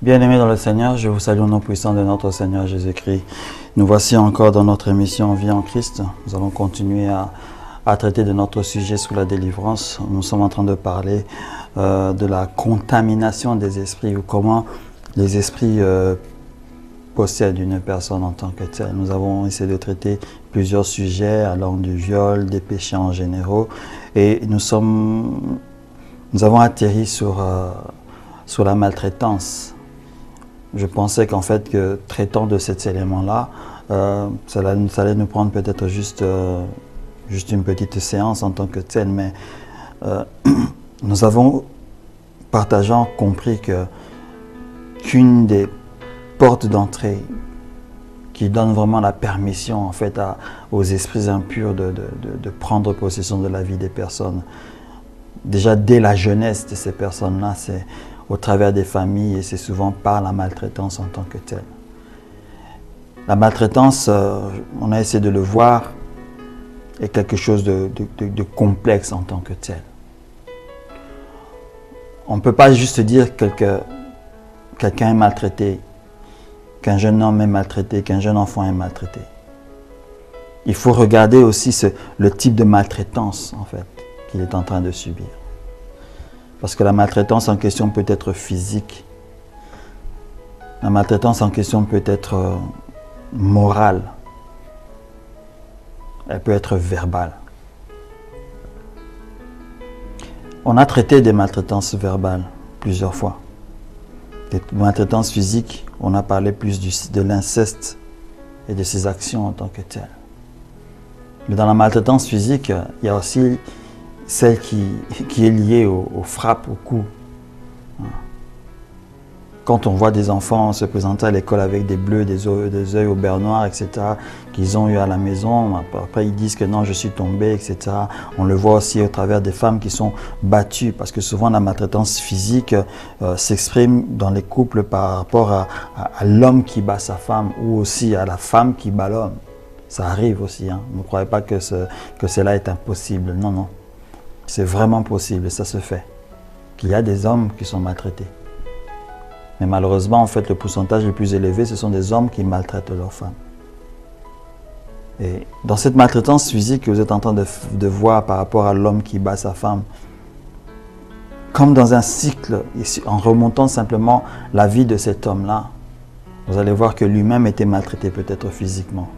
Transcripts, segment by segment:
Bien-aimés dans le Seigneur, je vous salue au nom puissant de notre Seigneur Jésus-Christ. Nous voici encore dans notre émission Vie en Christ. Nous allons continuer à traiter de notre sujet sur la délivrance. Nous sommes en train de parler de la contamination des esprits ou comment les esprits possèdent une personne en tant que telle. Nous avons essayé de traiter plusieurs sujets allant du viol, des péchés en général et nous avons atterri sur la maltraitance. Je pensais qu'en fait, que traitant de cet élément-là, ça allait nous prendre peut-être juste une petite séance en tant que telle, mais nous avons, partageant, compris qu'une des portes d'entrée qui donne vraiment la permission en fait aux esprits impurs de prendre possession de la vie des personnes, déjà dès la jeunesse de ces personnes-là, c'est au travers des familles et c'est souvent par la maltraitance en tant que telle. La maltraitance, on a essayé de le voir, est quelque chose de complexe en tant que tel. On ne peut pas juste dire que quelqu'un est maltraité, qu'un jeune homme est maltraité, qu'un jeune enfant est maltraité. Il faut regarder aussi le type de maltraitance en fait qu'il est en train de subir. Parce que la maltraitance en question peut être physique. La maltraitance en question peut être morale. Elle peut être verbale. On a traité des maltraitances verbales plusieurs fois. Des maltraitances physiques, on a parlé plus de l'inceste et de ses actions en tant que telles. Mais dans la maltraitance physique, il y a aussi celle qui est liée aux frappes, aux coups. Quand on voit des enfants se présenter à l'école avec des bleus, des yeux au beurre noir, etc., qu'ils ont eu à la maison, après ils disent que non, je suis tombé, etc. On le voit aussi au travers des femmes qui sont battues, parce que souvent la maltraitance physique s'exprime dans les couples par rapport à l'homme qui bat sa femme, ou aussi à la femme qui bat l'homme. Ça arrive aussi, hein. Ne croyez pas que cela est impossible, non, non. C'est vraiment possible et ça se fait. Qu'il y a des hommes qui sont maltraités. Mais malheureusement, en fait, le pourcentage le plus élevé, ce sont des hommes qui maltraitent leurs femmes. Et dans cette maltraitance physique que vous êtes en train de voir par rapport à l'homme qui bat sa femme, comme dans un cycle, en remontant simplement la vie de cet homme-là, vous allez voir que lui-même était maltraité peut-être physiquement.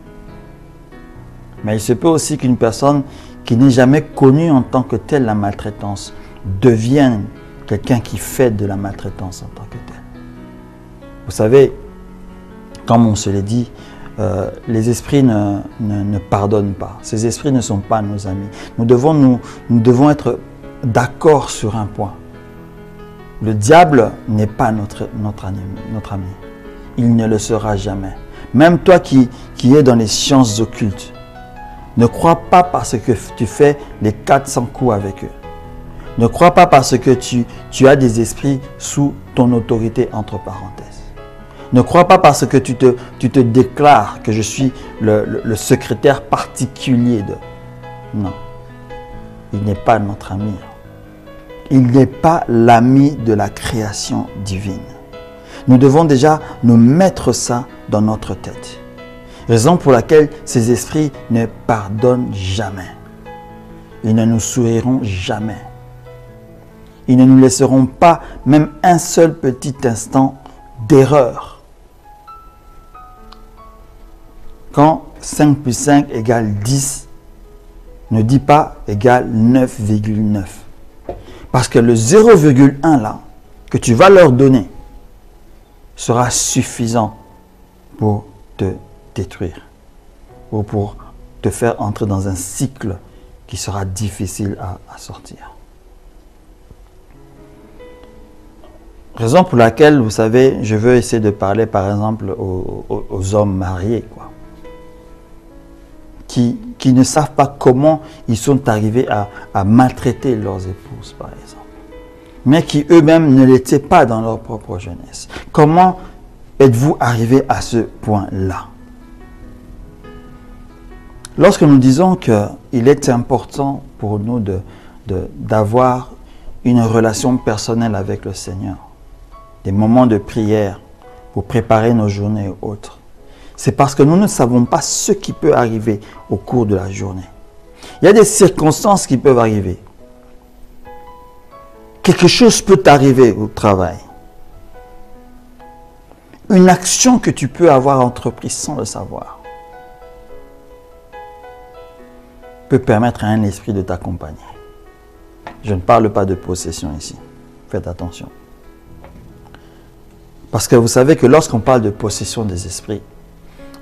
Mais il se peut aussi qu'une personne qui n'est jamais connue en tant que telle la maltraitance devienne quelqu'un qui fait de la maltraitance en tant que telle. Vous savez, comme on se l'est dit, les esprits ne pardonnent pas. Ces esprits ne sont pas nos amis. Nous devons être d'accord sur un point. Le diable n'est pas notre ami. Il ne le sera jamais. Même toi qui es dans les sciences occultes, ne crois pas parce que tu fais les 400 coups avec eux. Ne crois pas parce que tu as des esprits sous ton autorité, entre parenthèses. Ne crois pas parce que tu te déclares que je suis le secrétaire particulier de... Non. Il n'est pas notre ami. Il n'est pas l'ami de la création divine. Nous devons déjà nous mettre ça dans notre tête. Raison pour laquelle ces esprits ne pardonnent jamais. Ils ne nous souriront jamais. Ils ne nous laisseront pas même un seul petit instant d'erreur. Quand 5 plus 5 égale 10, ne dit pas égale 9,9. Parce que le 0,1 là, que tu vas leur donner, sera suffisant pour te détruire ou pour te faire entrer dans un cycle qui sera difficile à sortir. Raison pour laquelle, vous savez, je veux essayer de parler par exemple aux hommes mariés, quoi, qui ne savent pas comment ils sont arrivés à maltraiter leurs épouses, par exemple, mais qui eux-mêmes ne l'étaient pas dans leur propre jeunesse. Comment êtes-vous arrivé à ce point-là? Lorsque nous disons qu'il est important pour nous d'avoir une relation personnelle avec le Seigneur, des moments de prière pour préparer nos journées et autres. C'est parce que nous ne savons pas ce qui peut arriver au cours de la journée. Il y a des circonstances qui peuvent arriver. Quelque chose peut t'arriver au travail. Une action que tu peux avoir entreprise sans le savoir peut permettre à un esprit de t'accompagner. Je ne parle pas de possession ici. Faites attention. Parce que vous savez que lorsqu'on parle de possession des esprits,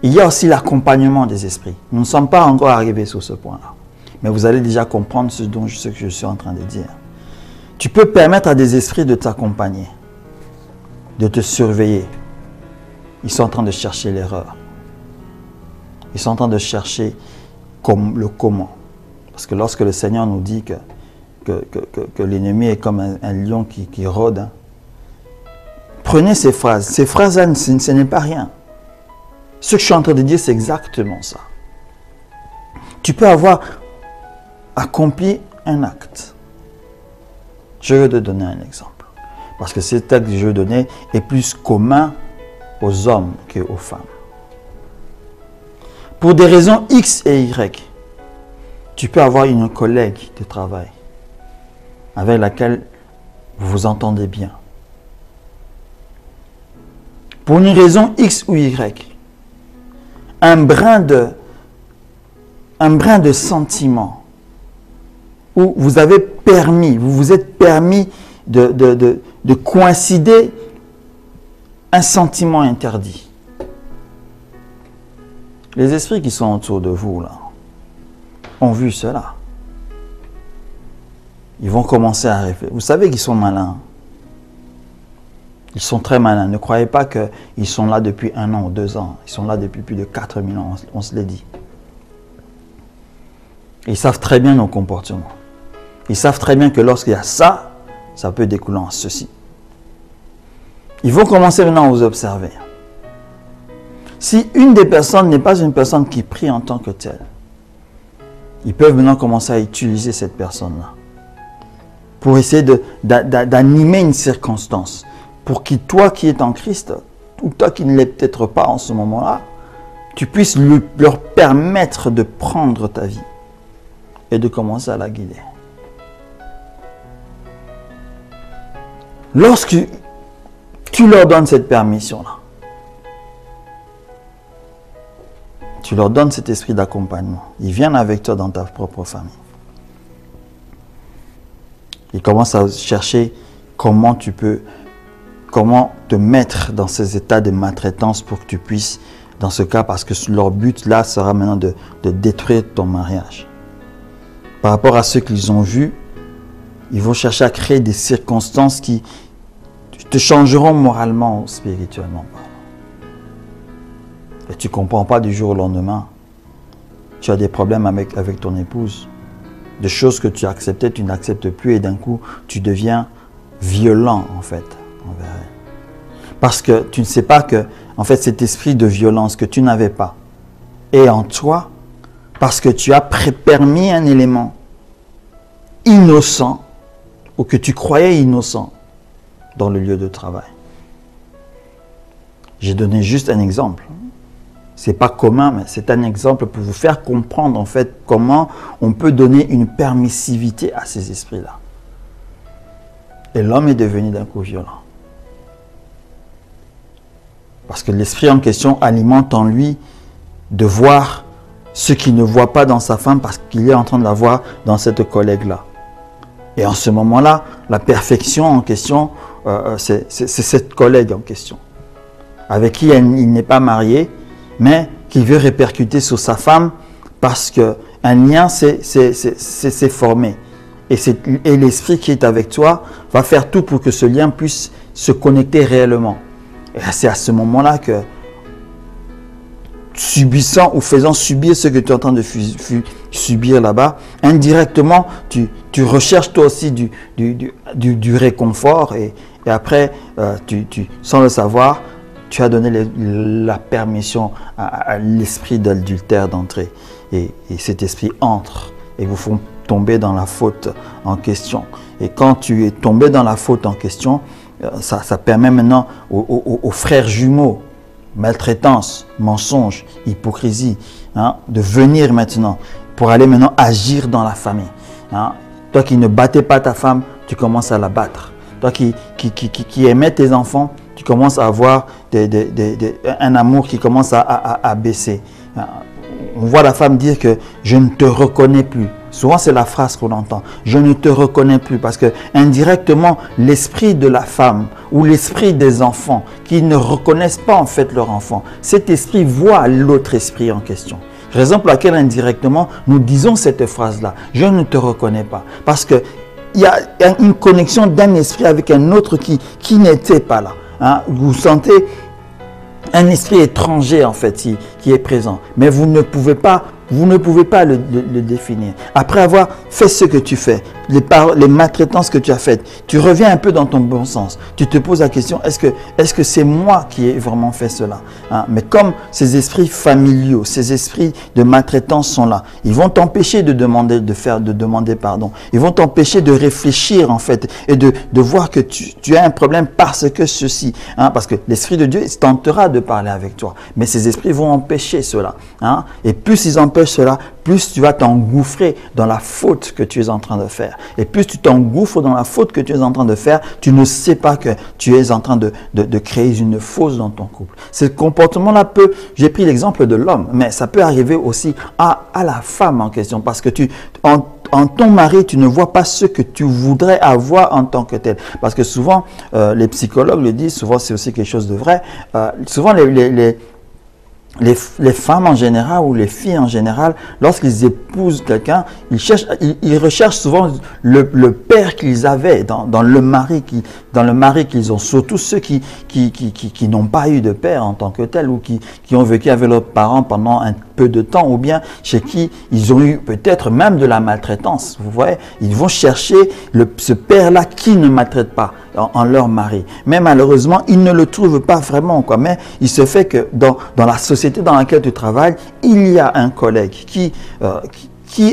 il y a aussi l'accompagnement des esprits. Nous ne sommes pas encore arrivés sur ce point-là. Mais vous allez déjà comprendre ce que je suis en train de dire. Tu peux permettre à des esprits de t'accompagner, de te surveiller. Ils sont en train de chercher l'erreur. Ils sont en train de chercher le comment. Parce que lorsque le Seigneur nous dit que l'ennemi est comme un lion qui rôde, hein, prenez ces phrases. Ces phrases-là, ce n'est pas rien. Ce que je suis en train de dire, c'est exactement ça. Tu peux avoir accompli un acte. Je vais te donner un exemple. Parce que cet acte que je vais donner est plus commun aux hommes qu'aux femmes. Pour des raisons X et Y, tu peux avoir une collègue de travail avec laquelle vous vous entendez bien. Pour une raison X ou Y, un brin de sentiment où vous vous êtes permis de coïncider un sentiment interdit. Les esprits qui sont autour de vous, là, ont vu cela. Ils vont commencer à réfléchir. Vous savez qu'ils sont malins. Ils sont très malins. Ne croyez pas qu'ils sont là depuis 1 an ou 2 ans. Ils sont là depuis plus de 4000 ans, on se l'est dit. Ils savent très bien nos comportements. Ils savent très bien que lorsqu'il y a ça, ça peut découler en ceci. Ils vont commencer maintenant à vous observer. Si une des personnes n'est pas une personne qui prie en tant que telle, ils peuvent maintenant commencer à utiliser cette personne-là pour essayer d'animer une circonstance. Pour que toi qui es en Christ, ou toi qui ne l'es peut-être pas en ce moment-là, tu puisses leur permettre de prendre ta vie et de commencer à la guider. Lorsque tu leur donnes cette permission-là, tu leur donnes cet esprit d'accompagnement, ils viennent avec toi dans ta propre famille. Ils commencent à chercher comment te mettre dans ces états de maltraitance pour que tu puisses, dans ce cas, parce que leur but là sera maintenant de détruire ton mariage. Par rapport à ce qu'ils ont vu, ils vont chercher à créer des circonstances qui te changeront moralement ou spirituellement. Et tu ne comprends pas du jour au lendemain. Tu as des problèmes avec ton épouse. Des choses que tu acceptais, tu n'acceptes plus et d'un coup, tu deviens violent en fait envers elle. Parce que tu ne sais pas que en fait cet esprit de violence que tu n'avais pas est en toi parce que tu as permis un élément innocent ou que tu croyais innocent dans le lieu de travail. J'ai donné juste un exemple. Ce n'est pas commun, mais c'est un exemple pour vous faire comprendre en fait comment on peut donner une permissivité à ces esprits-là. Et l'homme est devenu d'un coup violent. Parce que l'esprit en question alimente en lui de voir ce qu'il ne voit pas dans sa femme parce qu'il est en train de la voir dans cette collègue-là. Et en ce moment-là, la perfection en question, c'est cette collègue en question, avec qui il n'est pas marié, mais qui veut répercuter sur sa femme parce qu'un lien s'est formé. Et l'esprit qui est avec toi va faire tout pour que ce lien puisse se connecter réellement. Et c'est à ce moment-là que, subissant ou faisant subir ce que tu es en train de subir là-bas, indirectement, tu recherches toi aussi du réconfort et après, sans le savoir, tu as donné la permission à l'esprit d'adultère d'entrer. Et cet esprit entre et vous font tomber dans la faute en question. Et quand tu es tombé dans la faute en question, Ça permet maintenant aux frères jumeaux, maltraitance, mensonge, hypocrisie, hein, de venir maintenant pour aller maintenant agir dans la famille. Hein. Toi qui ne battais pas ta femme, tu commences à la battre. Toi qui aimais tes enfants, tu commences à avoir un amour qui commence à baisser. On voit la femme dire que je ne te reconnais plus. Souvent, c'est la phrase qu'on entend. Je ne te reconnais plus parce que indirectement, l'esprit de la femme ou l'esprit des enfants qui ne reconnaissent pas en fait leur enfant, cet esprit voit l'autre esprit en question. Raison pour laquelle indirectement, nous disons cette phrase-là. Je ne te reconnais pas. Parce qu'il y a une connexion d'un esprit avec un autre qui n'était pas là. Hein? Vous sentez un esprit étranger en fait qui est présent. Mais vous ne pouvez pas le définir. Après avoir fait ce que tu fais, les maltraitances que tu as faites, tu reviens un peu dans ton bon sens. Tu te poses la question, est-ce que c'est moi qui ai vraiment fait cela? Hein? Mais comme ces esprits familiaux, ces esprits de maltraitance sont là, ils vont t'empêcher de demander pardon. Ils vont t'empêcher de réfléchir en fait et de voir que tu as un problème parce que ceci. Hein? Parce que l'Esprit de Dieu tentera de parler avec toi. Mais ces esprits vont empêcher cela. Hein? Et plus ils empêchent cela, plus tu vas t'engouffrer dans la faute que tu es en train de faire. Et plus tu t'engouffres dans la faute que tu es en train de faire, tu ne sais pas que tu es en train de créer une fausse dans ton couple. Ce comportement-là j'ai pris l'exemple de l'homme, mais ça peut arriver aussi à la femme en question, parce que en ton mari, tu ne vois pas ce que tu voudrais avoir en tant que tel. Parce que souvent, les psychologues le disent, souvent c'est aussi quelque chose de vrai, souvent les femmes en général ou les filles en général, lorsqu'ils épousent quelqu'un, ils recherchent souvent le père qu'ils avaient dans le mari qu'ils ont. Surtout ceux qui n'ont pas eu de père en tant que tel ou qui ont vécu avec leurs parents pendant un peu de temps, ou bien chez qui ils ont eu peut-être même de la maltraitance. Vous voyez, ils vont chercher ce père-là qui ne maltraite pas en leur mari. Mais malheureusement, ils ne le trouvent pas vraiment, quoi. Mais il se fait que dans la société dans laquelle tu travailles, il y a un collègue qui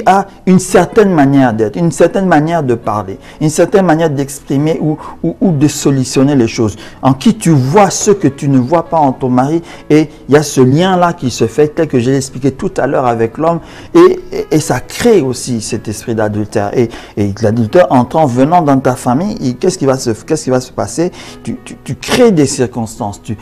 a une certaine manière d'être, une certaine manière de parler, une certaine manière d'exprimer ou de solutionner les choses, en qui tu vois ce que tu ne vois pas en ton mari, et il y a ce lien-là qui se fait, tel que je l'ai expliqué tout à l'heure avec l'homme, et ça crée aussi cet esprit d'adultère. Et l'adultère entrant, venant dans ta famille, qu'est-ce qui va se passer? Tu crées des circonstances, tu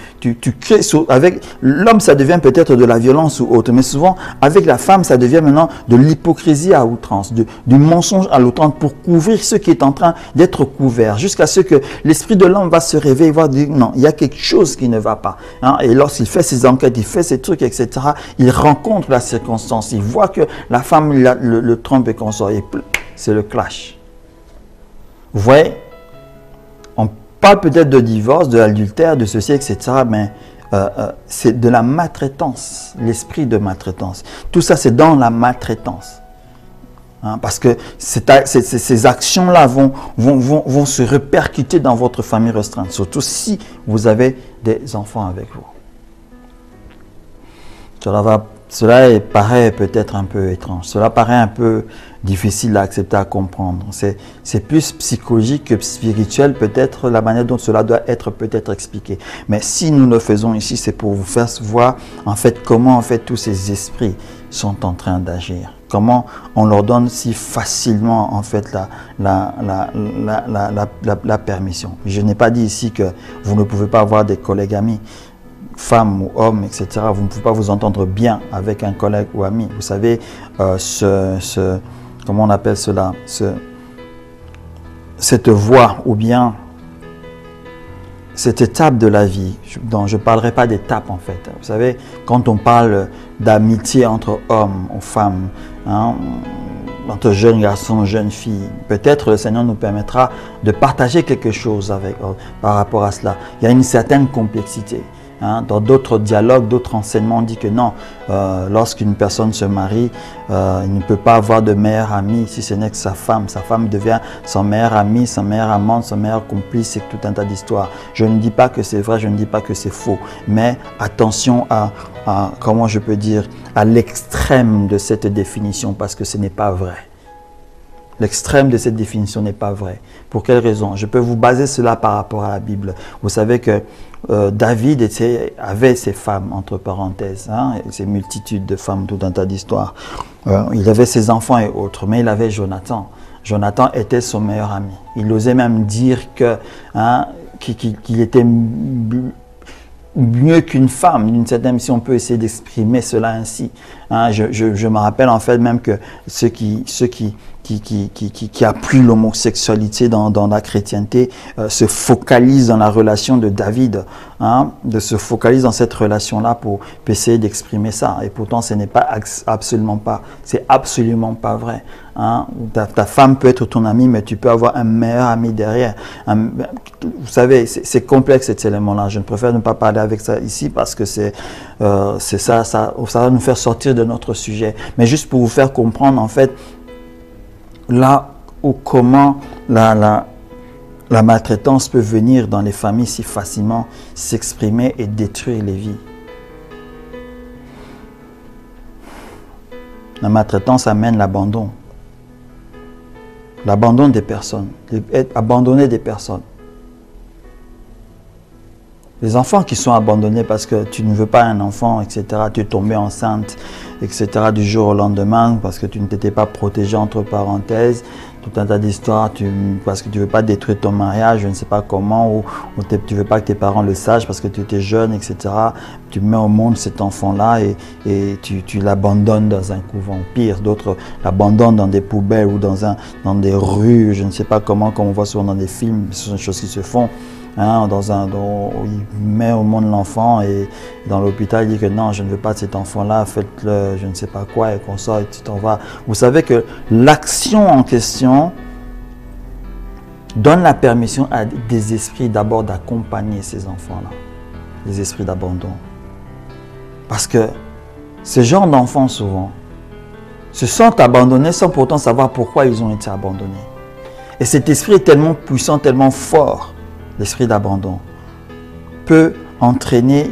crées, avec l'homme ça devient peut-être de la violence ou autre, mais souvent avec la femme ça devient maintenant de l'hypocrisie à outrance, du mensonge à l'outrance pour couvrir ce qui est en train d'être couvert, jusqu'à ce que l'esprit de l'homme va se réveiller et va dire non, il y a quelque chose qui ne va pas. Hein? Et lorsqu'il fait ses enquêtes, il fait ses trucs, etc., il rencontre la circonstance, il voit que la femme le trompe et qu'on sort, et c'est le clash. Vous voyez, on parle peut-être de divorce, de l'adultère, de ceci, etc., mais c'est de la maltraitance, l'esprit de maltraitance. Tout ça, c'est dans la maltraitance. Hein, parce que ces actions-là vont se répercuter dans votre famille restreinte, surtout si vous avez des enfants avec vous. Cela paraît peut-être un peu étrange, cela paraît un peu difficile à accepter, à comprendre. C'est plus psychologique que spirituel, peut-être la manière dont cela doit être peut-être expliqué. Mais si nous le faisons ici, c'est pour vous faire voir en fait comment en fait tous ces esprits sont en train d'agir. Comment on leur donne si facilement en fait la permission. Je n'ai pas dit ici que vous ne pouvez pas avoir des collègues amis, femmes ou hommes, etc. Vous ne pouvez pas vous entendre bien avec un collègue ou ami. Vous savez, comment on appelle cela, cette voie ou bien cette étape de la vie, dont je ne parlerai pas d'étape en fait. Vous savez, quand on parle d'amitié entre hommes ou femmes, hein, entre jeunes garçons, jeunes filles, peut-être le Seigneur nous permettra de partager quelque chose par rapport à cela. Il y a une certaine complexité. Hein, dans d'autres dialogues, d'autres enseignements, on dit que non, lorsqu'une personne se marie, il ne peut pas avoir de meilleur ami si ce n'est que sa femme. Sa femme devient son meilleur ami, son meilleur amant, son meilleur complice, c'est tout un tas d'histoires. Je ne dis pas que c'est vrai, je ne dis pas que c'est faux, mais attention à comment je peux dire, à l'extrême de cette définition, parce que ce n'est pas vrai. L'extrême de cette définition n'est pas vrai. Pour quelle raison? Je peux vous baser cela par rapport à la Bible. Vous savez que David avait ses femmes, entre parenthèses, hein, ses multitudes de femmes, tout un tas d'histoires. Il avait ses enfants et autres, mais il avait Jonathan. Jonathan était son meilleur ami. Il osait même dire que, hein, qu'il était mieux qu'une femme, d'une certaine, si on peut essayer d'exprimer cela ainsi. Hein, je me rappelle en fait même que ceux qui appuient l'homosexualité dans la chrétienté se focalisent dans la relation de David, hein, se focalisent dans cette relation-là pour essayer d'exprimer ça. Et pourtant, ce n'est pas absolument pas vrai. Hein. Ta femme peut être ton ami, mais tu peux avoir un meilleur ami derrière. Vous savez, c'est complexe cet élément-là. Je préfère ne pas parler avec ça ici parce que ça va nous faire sortir de notre sujet. Mais juste pour vous faire comprendre, en fait, là où comment la maltraitance peut venir dans les familles si facilement, s'exprimer et détruire les vies. La maltraitance amène l'abandon. L'abandon des personnes. Abandonner des personnes. Les enfants qui sont abandonnés parce que tu ne veux pas un enfant, etc., tu es tombé enceinte, etc., du jour au lendemain, parce que tu ne t'étais pas protégé, entre parenthèses, tout un tas d'histoires, parce que tu ne veux pas détruire ton mariage, je ne sais pas comment, ou tu ne veux pas que tes parents le sachent parce que tu étais jeune, etc. Tu mets au monde cet enfant-là et tu l'abandonnes dans un couvent. Pire, d'autres l'abandonnent dans des poubelles ou dans des rues, je ne sais pas comment, comme on voit souvent dans des films, ce sont des choses qui se font. Hein, il met au monde l'enfant et dans l'hôpital il dit que non, je ne veux pas de cet enfant-là, faites-le, je ne sais pas quoi, et qu'on sort et tu t'en vas. Vous savez que l'action en question donne la permission à des esprits d'abord d'accompagner ces enfants-là, les esprits d'abandon. Parce que ce genre d'enfants souvent se sentent abandonnés sans pourtant savoir pourquoi ils ont été abandonnés. Et cet esprit est tellement puissant, tellement fort, l'esprit d'abandon, peut entraîner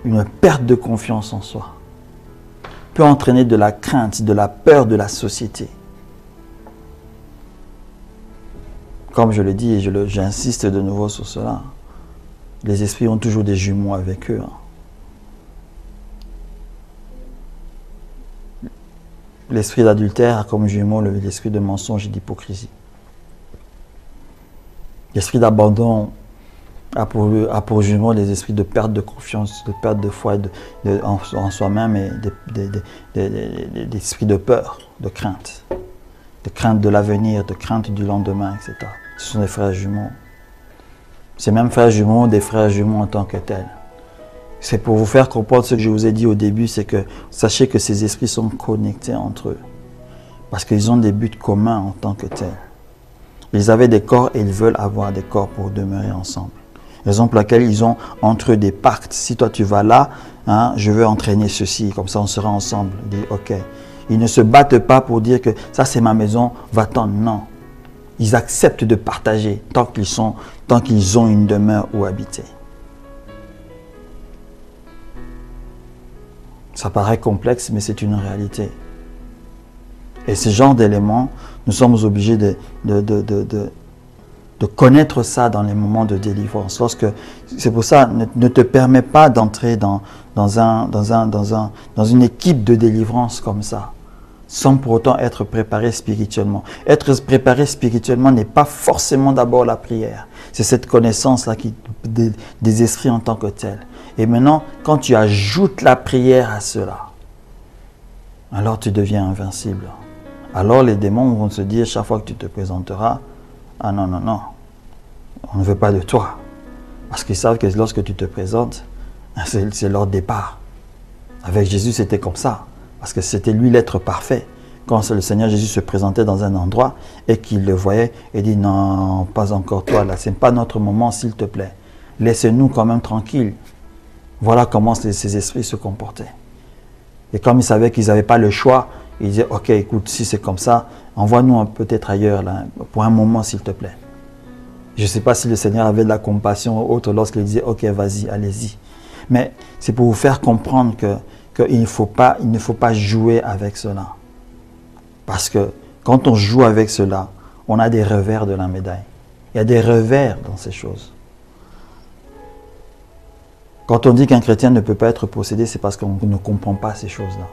une perte de confiance en soi, peut entraîner de la crainte, de la peur de la société. Comme je le dis et j'insiste de nouveau sur cela, les esprits ont toujours des jumeaux avec eux. L'esprit d'adultère a comme jumeau l'esprit de mensonge et d'hypocrisie. L'esprit d'abandon a pour jumeau les esprits de perte de confiance, de perte de foi en soi-même et des esprits de peur, de crainte de l'avenir, de crainte du lendemain, etc. Ce sont des frères jumeaux. Ces mêmes frères jumeaux, des frères jumeaux en tant que tels. C'est pour vous faire comprendre ce que je vous ai dit au début, c'est que sachez que ces esprits sont connectés entre eux. Parce qu'ils ont des buts communs en tant que tels. Ils avaient des corps et ils veulent avoir des corps pour demeurer ensemble. Raison pour laquelle ils ont entre eux des pactes. Si toi tu vas là, hein, je veux entraîner ceci, comme ça on sera ensemble. Ils disent ok. Ils ne se battent pas pour dire que ça c'est ma maison, va-t'en. Non. Ils acceptent de partager tant qu'ils ont une demeure où habiter. Ça paraît complexe, mais c'est une réalité. Et ce genre d'éléments, nous sommes obligés de connaître ça dans les moments de délivrance. C'est pour ça, ne te permets pas d'entrer dans une équipe de délivrance comme ça, sans pour autant être préparé spirituellement. Être préparé spirituellement n'est pas forcément d'abord la prière. C'est cette connaissance-là des esprits en tant que tels. Et maintenant, quand tu ajoutes la prière à cela, alors tu deviens invincible. Alors les démons vont se dire chaque fois que tu te présenteras, ah non, non, non, on ne veut pas de toi. Parce qu'ils savent que lorsque tu te présentes, c'est leur départ. Avec Jésus, c'était comme ça. Parce que c'était lui l'être parfait. Quand le Seigneur Jésus se présentait dans un endroit et qu'il le voyait, il dit non, pas encore toi là, ce n'est pas notre moment s'il te plaît. Laisse-nous quand même tranquilles. Voilà comment ces esprits se comportaient. Et comme ils savaient qu'ils n'avaient pas le choix, ils disaient ok, écoute, si c'est comme ça, envoie-nous peut-être ailleurs là, pour un moment s'il te plaît. Je ne sais pas si le Seigneur avait de la compassion ou autre lorsqu'il disait ok, vas-y, allez-y. Mais c'est pour vous faire comprendre qu'il ne faut pas jouer avec cela. Parce que Quand on joue avec cela, on a des revers de la médaille. Il y a des revers dans ces choses. Quand on dit qu'un chrétien ne peut pas être possédé, c'est parce qu'on ne comprend pas ces choses-là.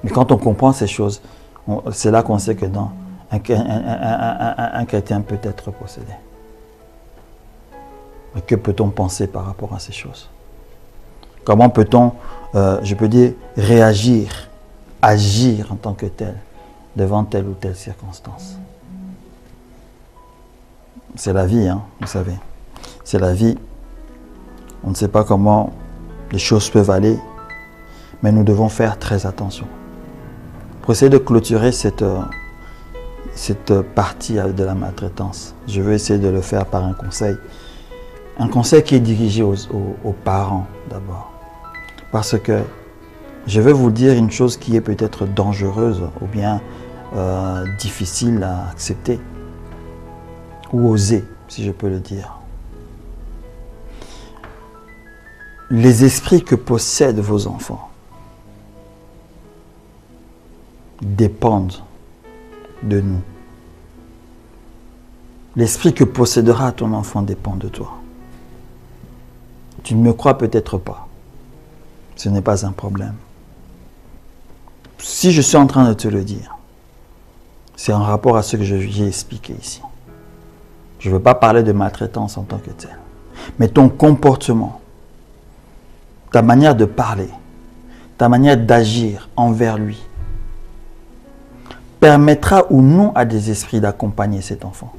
Mais quand on comprend ces choses, c'est là qu'on sait que non, un chrétien peut être possédé. Mais que peut-on penser par rapport à ces choses? Comment peut-on, je peux dire, réagir, agir en tant que tel, devant telle ou telle circonstance? C'est la vie, hein, vous savez. C'est la vie. On ne sait pas comment les choses peuvent aller, mais nous devons faire très attention. Pour essayer de clôturer cette partie de la maltraitance, je veux essayer de le faire par un conseil. Un conseil qui est dirigé aux parents d'abord. Parce que je vais vous dire une chose qui est peut-être dangereuse ou bien difficile à accepter. Ou oser, si je peux le dire. Les esprits que possèdent vos enfants dépendent de nous. L'esprit que possédera ton enfant dépend de toi. Tu ne me crois peut-être pas. Ce n'est pas un problème. Si je suis en train de te le dire, c'est en rapport à ce que j'ai expliqué ici. Je ne veux pas parler de maltraitance en tant que tel. Mais ton comportement, ta manière de parler, ta manière d'agir envers lui, permettra ou non à des esprits d'accompagner cet enfant.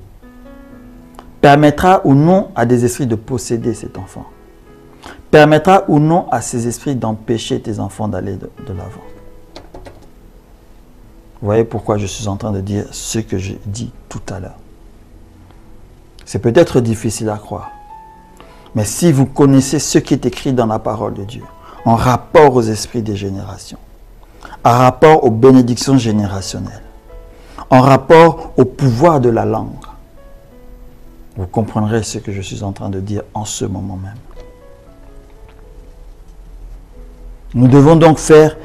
Permettra ou non à des esprits de posséder cet enfant. Permettra ou non à ces esprits d'empêcher tes enfants d'aller de l'avant. Vous voyez pourquoi je suis en train de dire ce que j'ai dit tout à l'heure. C'est peut-être difficile à croire. Mais si vous connaissez ce qui est écrit dans la parole de Dieu, en rapport aux esprits des générations, en rapport aux bénédictions générationnelles, en rapport au pouvoir de la langue, vous comprendrez ce que je suis en train de dire en ce moment même. Nous devons donc faire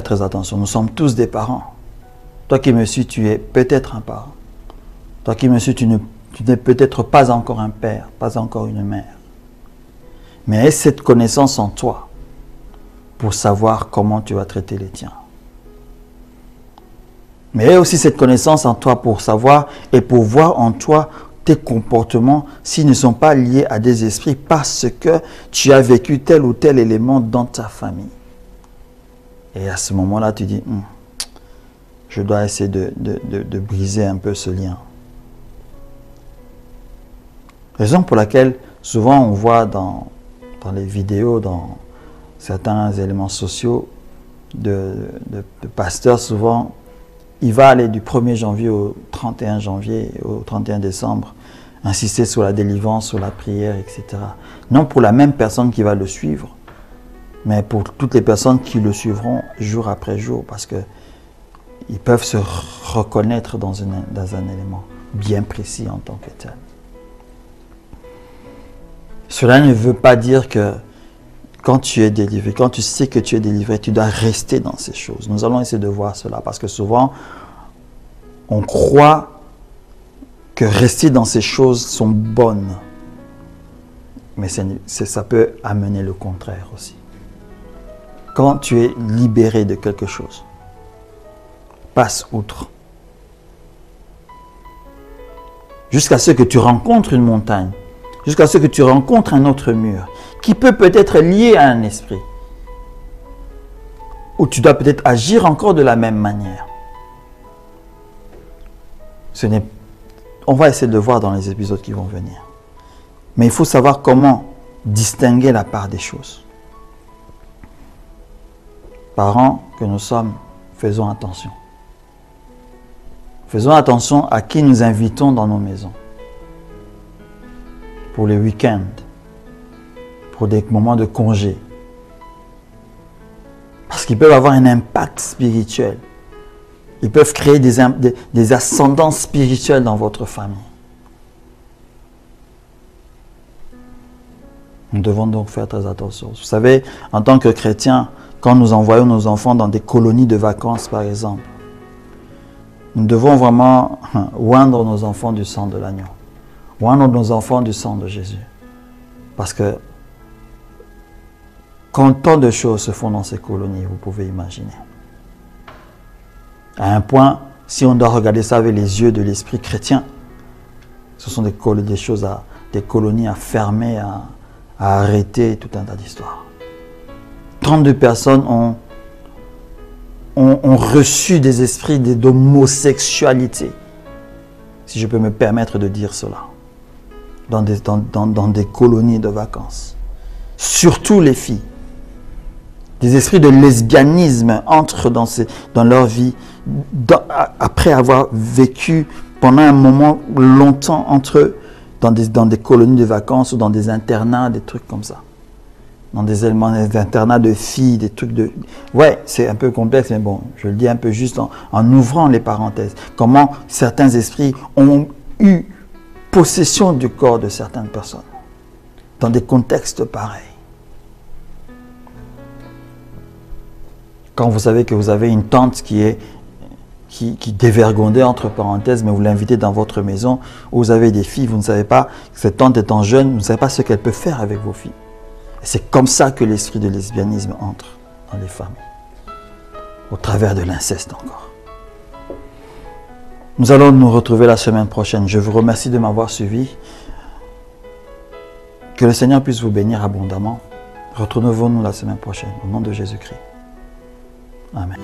très attention. Nous sommes tous des parents. Toi qui me suis, tu es peut-être un parent. Toi qui me suis, tu n'es peut-être pas encore un père, pas encore une mère. Mais aie cette connaissance en toi pour savoir comment tu vas traiter les tiens. Mais aie aussi cette connaissance en toi pour savoir et pour voir en toi tes comportements s'ils ne sont pas liés à des esprits parce que tu as vécu tel ou tel élément dans ta famille. Et à ce moment-là, tu dis, je dois essayer de briser un peu ce lien. Raison pour laquelle souvent on voit dans les vidéos, dans certains éléments sociaux de pasteurs, souvent il va aller du 1er janvier au 31 janvier, au 31 décembre, insister sur la délivrance, sur la prière, etc. Non pour la même personne qui va le suivre, mais pour toutes les personnes qui le suivront jour après jour, parce qu'ils peuvent se reconnaître dans un élément bien précis en tant que tel. Cela ne veut pas dire que quand tu es délivré, quand tu sais que tu es délivré, tu dois rester dans ces choses. Nous allons essayer de voir cela parce que souvent, on croit que rester dans ces choses sont bonnes. Mais ça peut amener le contraire aussi. Quand tu es libéré de quelque chose, passe outre. Jusqu'à ce que tu rencontres une montagne. Jusqu'à ce que tu rencontres un autre mur qui peut être lié à un esprit. Ou tu dois peut-être agir encore de la même manière. On va essayer de le voir dans les épisodes qui vont venir. Mais il faut savoir comment distinguer la part des choses. Parents que nous sommes, faisons attention. Faisons attention à qui nous invitons dans nos maisons. Pour les week-ends, pour des moments de congé. Parce qu'ils peuvent avoir un impact spirituel. Ils peuvent créer des ascendants spirituels dans votre famille. Nous devons donc faire très attention. Vous savez, en tant que chrétien, quand nous envoyons nos enfants dans des colonies de vacances, par exemple. Nous devons vraiment oindre nos enfants du sang de l'agneau. Oindre nos enfants du sang de Jésus. Parce que quand tant de choses se font dans ces colonies, vous pouvez imaginer. À un point, si on doit regarder ça avec les yeux de l'esprit chrétien, ce sont des colonies à fermer, à arrêter, tout un tas d'histoires. 32 personnes ont reçu des esprits d'homosexualité, si je peux me permettre de dire cela, dans des colonies de vacances. Surtout les filles. Des esprits de lesbianisme entrent dans leur vie après avoir vécu pendant un moment longtemps entre eux dans des colonies de vacances ou dans des internats, des trucs comme ça. Dans des internats de filles, des trucs de... Ouais, c'est un peu complexe, mais bon, je le dis un peu juste en ouvrant les parenthèses. Comment certains esprits ont eu possession du corps de certaines personnes dans des contextes pareils. Quand vous savez que vous avez une tante qui dévergondait, entre parenthèses, mais vous l'invitez dans votre maison, où vous avez des filles, vous ne savez pas, cette tante étant jeune, vous ne savez pas ce qu'elle peut faire avec vos filles. Et c'est comme ça que l'esprit de lesbianisme entre dans les familles, au travers de l'inceste encore. Nous allons nous retrouver la semaine prochaine. Je vous remercie de m'avoir suivi. Que le Seigneur puisse vous bénir abondamment. Retrouvons-nous la semaine prochaine, au nom de Jésus-Christ. Amen.